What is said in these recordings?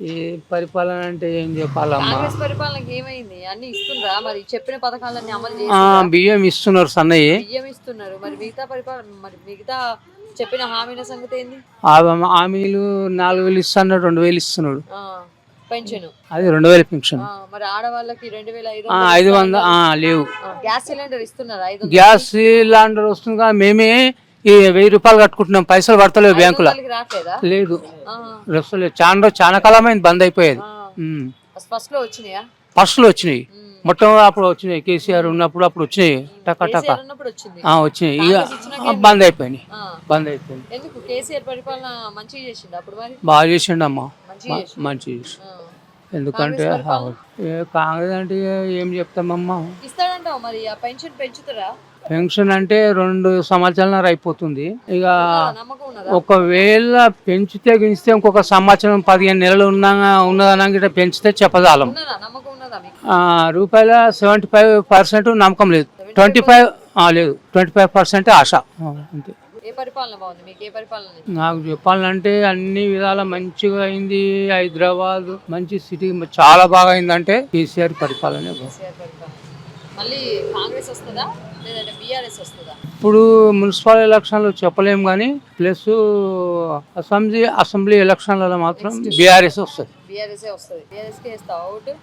ఈ పరిపాలన అంటే ఏం చెప్పాలమ్మా? కాంగ్రెస్ పరిపాలనకి ఏమైంది? అన్ని ఇస్తుండ్రా? మరి చెప్పిన పథకాలన్నీ అమలు ఆ, చేసిండ్రా? బియ్యం ఇస్తున్నారు సన్నయ్యి. బియ్యం ఇస్తున్నారు. మరి మిగతా పరిపాలన, మరి మిగతా చెప్పిన హామీల సంగతి ఏంది? హామీలు 4,000 ఇస్తున్నాడు, 2,000 ఇస్తున్నాడు. ఆ, పెన్షన్. అది 2,000 పెన్షన్. మరి ఆడవాళ్ళకి 2,500 500 లేవు. గ్యాస్ సిలిండర్ ఇస్తున్నారు. 500 గ్యాస్ సిలిండర్ వస్తుంది కదా, మేమే ఈ 1,000 రూపాయలు కట్టుకుంటున్నాం, పైసలు పడతలేవు బ్యాంకులో. రావట్లేదా? లేదు, వస్తలేదు. చాలా కాలమైంది బంద్ అయిపోయేది. ఫస్ట్ లో వచ్చినాయా? ఫస్ట్ లో వచ్చినాయి, మొత్తం అప్పుడు వచ్చినాయి. కేసీఆర్ ఉన్నప్పుడు అప్పుడు వచ్చినాయి, టకా టకా వచ్చినాయి. ఇక బంద్ అయిపోయినాయి. ఎందుకు కేసీఆర్ పరిపాలన మంచిగా చేసిండు అప్పుడు? మరి బాగా చేసిండమ్మా, మంచిగా చేసి. ఆ. ఎందుకంటే కాంగ్రెస్ అంటే ఏం చెప్తామమ్మా? ఇస్తాడంటావు మరి? ఆ పెన్షన్ పెంచుతారా? పెన్షన్ అంటే 2 సంవత్సరాలు అయిపోతుంది. ఇక నమ్మకం ఉన్నదా? ఒకవేళ పెంచితే గిస్తే ఇంకొక సంవత్సరం 15 నెలలు ఉన్నదనగా ఇట్లా పెంచితే చెప్పదాలం. ఉన్నదా? నమ్మకం ఉన్నదా మీకు? రూపాయల 75% నమ్మకం లేదు, 25 లేదు, 25% ఆశ అంతే. ఏ పరిపాలన బాగుంది మీకు? ఏ పరిపాలన? నాకు చెప్పాలంటే అన్ని విధాల మంచిగా అయింది. హైదరాబాద్ మంచి సిటీ, చాలా బాగా అయిందంటే కేసీఆర్ పరిపాలనే. కేసీఆర్ పరిపాలన. మళ్ళీ కాంగ్రెస్ వస్తుందా లేదంటే బీఆర్ఎస్ వస్తుందా? ఇప్పుడు మున్సిపల్ ఎలక్షన్లు చెప్పలేము కానీ ప్లస్ అసెంబ్లీ ఎలక్షన్లలో మాత్రం బీఆర్ఎస్ వస్తుంది. బీఆర్ఎస్ వస్తుంది. బీఆర్ఎస్ కే వేస్తావా ఓటు?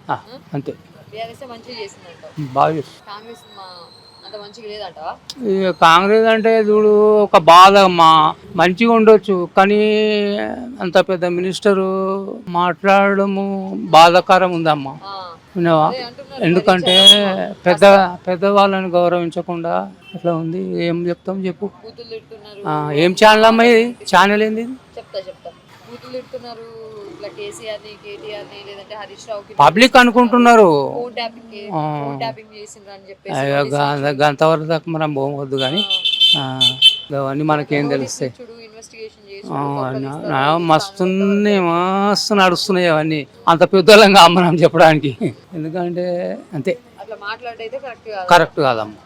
అంతే. బీఆర్ఎస్ మంచిగా చేసిందంటావు? బాగా చేస్తుంది. కాంగ్రెస్ అంత మంచిగా లేదంటావా? ఇక కాంగ్రెస్ అంటే చూడు, ఒక బాధ అమ్మా. మంచిగా ఉండొచ్చు కానీ అంత పెద్ద మినిస్టరు మాట్లాడము బాధాకరం ఉందమ్మా. విన్నావా? ఎందుకంటే పెద్దవాళ్ళని గౌరవించకుండా అట్లా ఉంది. ఏం చెప్తాం చెప్పు? బూతులు తిడుతున్నారు. ఏం ఛానల్ అమ్మా ఇది? ఛానల్ ఏంది? చెప్తా. బూతులు తిడుతున్నారు. ఇట్లా కేసీఆర్ ని, కేటీఆర్ ని, లేదంటే హరీష్ రావుకి పబ్లిక్ అనుకుంటున్నారు ఫోన్ ట్యాపింగ్ చేసిండ్రు అని చెప్పేసి. గంతవరకు దాకా మనం పోవద్దు కానీ అవన్నీ మనకేం తెలుస్తాయి. ఇన్వెస్టిగేషన్ మస్తు నడుస్తున్నాయి అవన్నీ. అంత పెద్దోళ్ళంగా మనం చెప్పడానికి. ఎందుకంటే అంతే, అట్లా మాట్లాడైతే కరెక్ట్ కాదమ్మా.